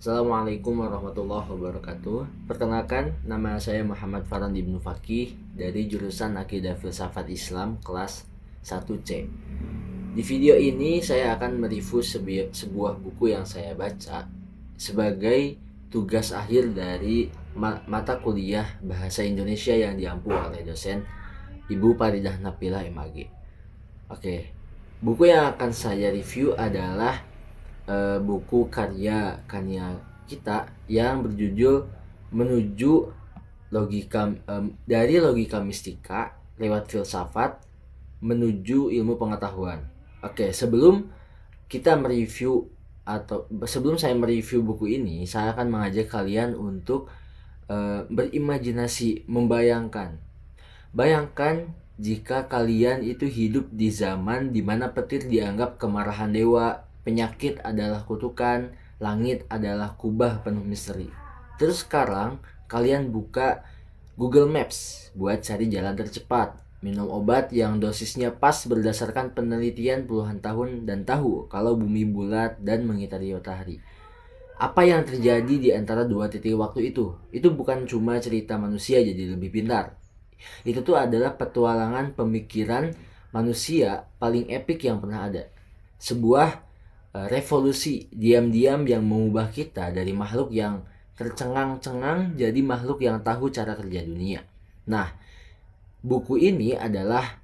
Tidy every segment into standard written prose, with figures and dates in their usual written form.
Assalamualaikum warahmatullahi wabarakatuh. Perkenalkan, nama saya Muhammad Farhan Ibnu Fakih dari jurusan Akidah Filsafat Islam kelas 1C. Di video ini saya akan mereview sebuah buku yang saya baca sebagai tugas akhir dari mata kuliah Bahasa Indonesia yang diampu oleh dosen Ibu Faridah Nabilah MAG. Oke, buku yang akan saya review adalah buku karya kita yang berjudul Menuju Logika dari Logika Mistika lewat Filsafat Menuju Ilmu Pengetahuan. Oke, sebelum saya mereview buku ini, saya akan mengajak kalian untuk berimajinasi, Bayangkan jika kalian itu hidup di zaman di mana petir dianggap kemarahan dewa, penyakit adalah kutukan, langit adalah kubah penuh misteri. Terus sekarang kalian buka Google Maps buat cari jalan tercepat, minum obat yang dosisnya pas berdasarkan penelitian puluhan tahun, dan tahu kalau bumi bulat dan mengitari matahari. Apa yang terjadi di antara dua titik waktu itu? Itu bukan cuma cerita manusia jadi lebih pintar. Itu tuh adalah petualangan pemikiran manusia paling epik yang pernah ada. Sebuah revolusi diam-diam yang mengubah kita dari makhluk yang tercengang-cengang jadi makhluk yang tahu cara kerja dunia. Nah, buku ini adalah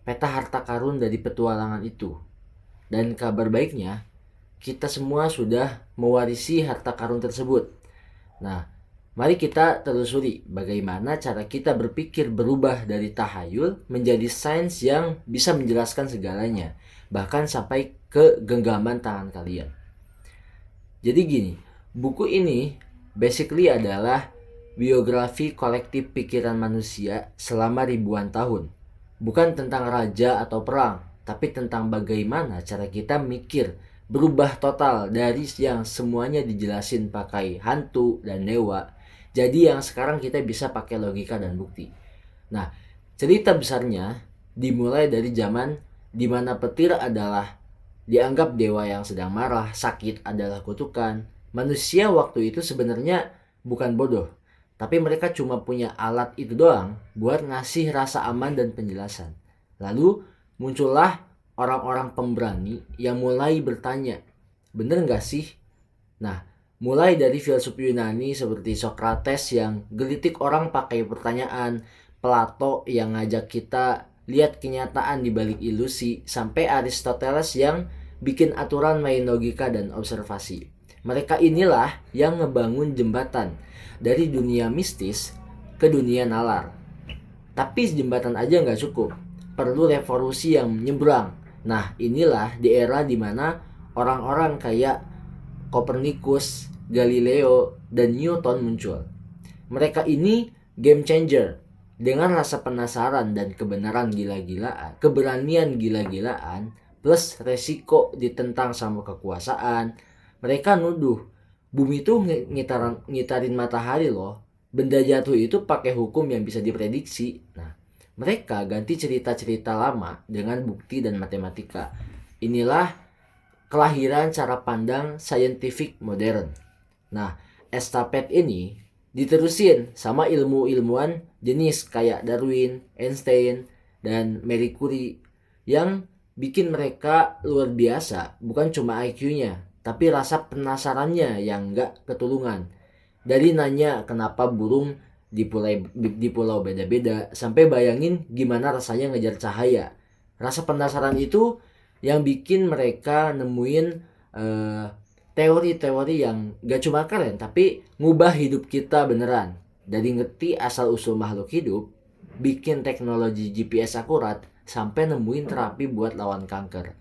peta harta karun dari petualangan itu. Dan kabar baiknya, kita semua sudah mewarisi harta karun tersebut. Nah, mari kita telusuri bagaimana cara kita berpikir berubah dari tahayul menjadi sains yang bisa menjelaskan segalanya, bahkan sampai ke genggaman tangan kalian. Jadi gini, buku ini basically adalah biografi kolektif pikiran manusia selama ribuan tahun. Bukan tentang raja atau perang, tapi tentang bagaimana cara kita mikir berubah total dari yang semuanya dijelasin pakai hantu dan dewa. Jadi yang sekarang kita bisa pakai logika dan bukti. Nah, cerita besarnya dimulai dari zaman di mana petir adalah dianggap dewa yang sedang marah, sakit adalah kutukan. Manusia waktu itu sebenarnya bukan bodoh, tapi mereka cuma punya alat itu doang buat ngasih rasa aman dan penjelasan. Lalu muncullah orang-orang pemberani yang mulai bertanya, bener gak sih? Nah, mulai dari filsuf Yunani seperti Socrates yang gelitik orang pakai pertanyaan, Plato yang ngajak kita lihat kenyataan di balik ilusi, sampai Aristoteles yang bikin aturan main logika dan observasi. Mereka inilah yang ngebangun jembatan dari dunia mistis ke dunia nalar. Tapi jembatan aja nggak cukup, perlu revolusi yang menyeberang. Nah, inilah di era dimana orang-orang kayak Copernicus, Galileo, dan Newton muncul. Mereka ini game changer. Dengan rasa penasaran dan keberanian gila-gilaan, plus resiko ditentang sama kekuasaan, mereka nuduh bumi itu ngitarin matahari loh. Benda jatuh itu pakai hukum yang bisa diprediksi. Nah, mereka ganti cerita-cerita lama dengan bukti dan matematika. Inilah kelahiran cara pandang scientific modern. Nah, estafet ini diterusin sama ilmuwan jenis kayak Darwin, Einstein, dan Marie Curie yang bikin mereka luar biasa. Bukan cuma IQ-nya, tapi rasa penasarannya yang gak ketulungan. Dari nanya kenapa burung di pulau beda-beda, sampai bayangin gimana rasanya ngejar cahaya. Rasa penasaran itu yang bikin mereka nemuin teori-teori yang gak cuma keren, tapi ngubah hidup kita beneran. Dari ngerti asal-usul makhluk hidup, bikin teknologi GPS akurat, sampai nemuin terapi buat lawan kanker.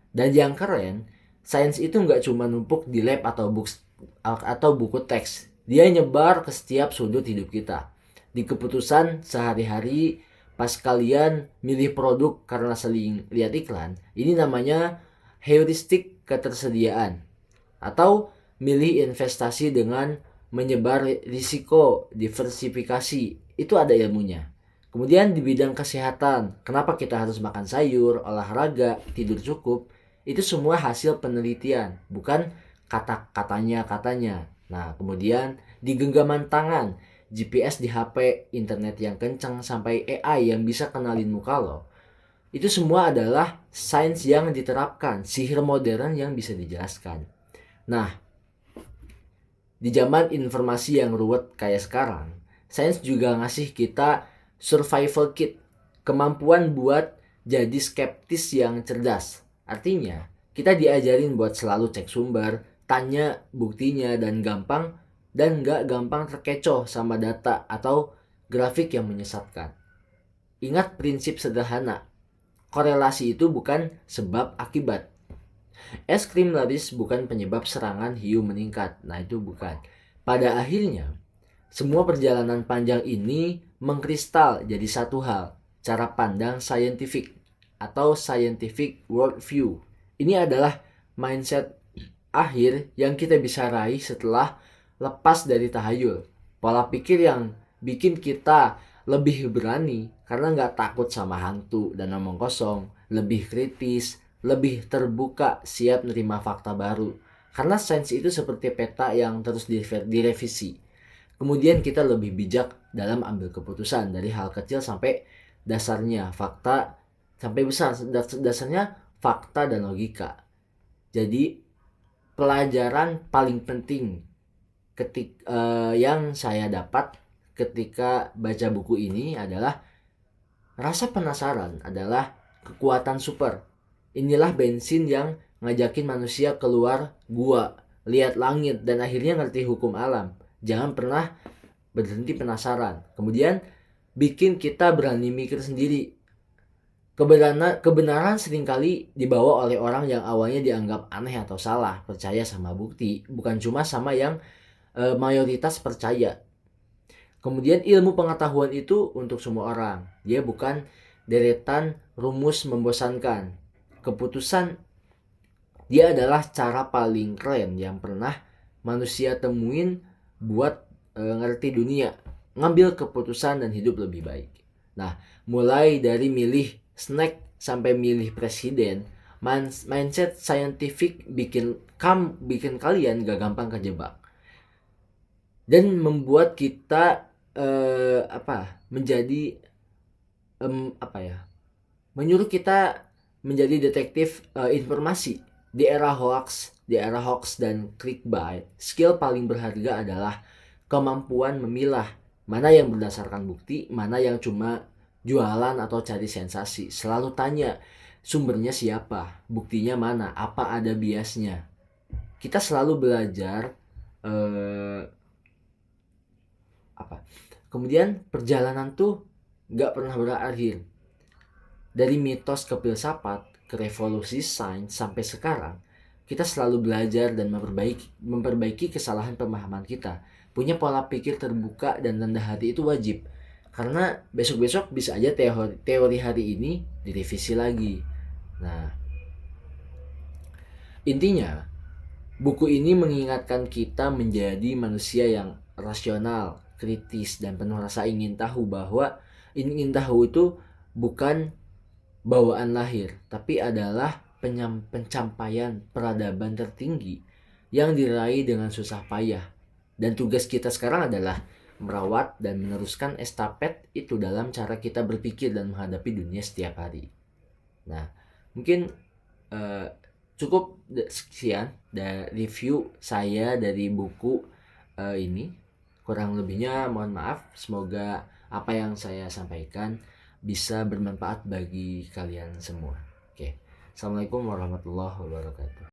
Dan yang keren, sains itu gak cuma numpuk di lab atau buku teks. Dia nyebar ke setiap sudut hidup kita. Di keputusan sehari-hari, pas kalian milih produk karena sering lihat iklan, ini namanya heuristik ketersediaan. Atau milih investasi dengan menyebar risiko, diversifikasi, itu ada ilmunya. Kemudian di bidang kesehatan, kenapa kita harus makan sayur, olahraga, tidur cukup, itu semua hasil penelitian, bukan katanya. Nah, kemudian di genggaman tangan, GPS di HP, internet yang kencang, sampai AI yang bisa kenalin muka lo. Itu semua adalah sains yang diterapkan, sihir modern yang bisa dijelaskan. Nah, di zaman informasi yang ruwet kayak sekarang, sains juga ngasih kita survival kit, kemampuan buat jadi skeptis yang cerdas. Artinya, kita diajarin buat selalu cek sumber, tanya buktinya, dan nggak gampang terkecoh sama data atau grafik yang menyesatkan. Ingat prinsip sederhana, korelasi itu bukan sebab akibat. Es krim laris bukan penyebab serangan hiu meningkat. Nah, itu bukan. Pada akhirnya, semua perjalanan panjang ini mengkristal jadi satu hal, cara pandang scientific atau scientific worldview. Ini adalah mindset akhir yang kita bisa raih setelah lepas dari tahayul. Pola pikir yang bikin kita lebih berani karena nggak takut sama hantu dan omong kosong, lebih kritis, lebih terbuka, siap nerima fakta baru. Karena sains itu seperti peta yang terus direvisi. Kemudian kita lebih bijak dalam ambil keputusan dari hal kecil sampai dasarnya fakta, sampai besar dasarnya fakta dan logika. Jadi pelajaran paling penting yang saya dapat ketika baca buku ini adalah rasa penasaran adalah kekuatan super. Inilah bensin yang ngajakin manusia keluar gua, lihat langit, dan akhirnya ngerti hukum alam. Jangan pernah berhenti penasaran. Kemudian bikin kita berani mikir sendiri. Kebenaran seringkali dibawa oleh orang yang awalnya dianggap aneh atau salah, percaya sama bukti, bukan cuma sama yang mayoritas percaya. Kemudian ilmu pengetahuan itu untuk semua orang. Dia bukan deretan rumus membosankan. Keputusan dia adalah cara paling keren yang pernah manusia temuin buat ngerti dunia, ngambil keputusan dan hidup lebih baik. Nah, mulai dari milih snack sampai milih presiden, mindset scientific bikin kalian gak gampang kejebak dan membuat kita menjadi menyuruh kita menjadi detektif informasi. Di era hoax dan clickbait, skill paling berharga adalah kemampuan memilah mana yang berdasarkan bukti, mana yang cuma jualan atau cari sensasi. Selalu tanya sumbernya siapa, buktinya mana, apa ada biasnya. Kita selalu belajar Kemudian perjalanan tuh gak pernah berakhir. Dari mitos ke filsafat, ke revolusi sains sampai sekarang, kita selalu belajar dan memperbaiki kesalahan pemahaman kita. Punya pola pikir terbuka dan rendah hati itu wajib. Karena besok-besok bisa aja teori hari ini direvisi lagi. Nah, intinya, buku ini mengingatkan kita menjadi manusia yang rasional, kritis, dan penuh rasa ingin tahu, bahwa ingin tahu itu bukan bawaan lahir, tapi adalah pencapaian peradaban tertinggi yang diraih dengan susah payah. Dan tugas kita sekarang adalah merawat dan meneruskan estafet itu dalam cara kita berpikir dan menghadapi dunia setiap hari. Nah, mungkin cukup sekian dari review saya dari buku ini. Kurang lebihnya mohon maaf. Semoga apa yang saya sampaikan bisa bermanfaat bagi kalian semua. Oke. Assalamualaikum warahmatullahi wabarakatuh.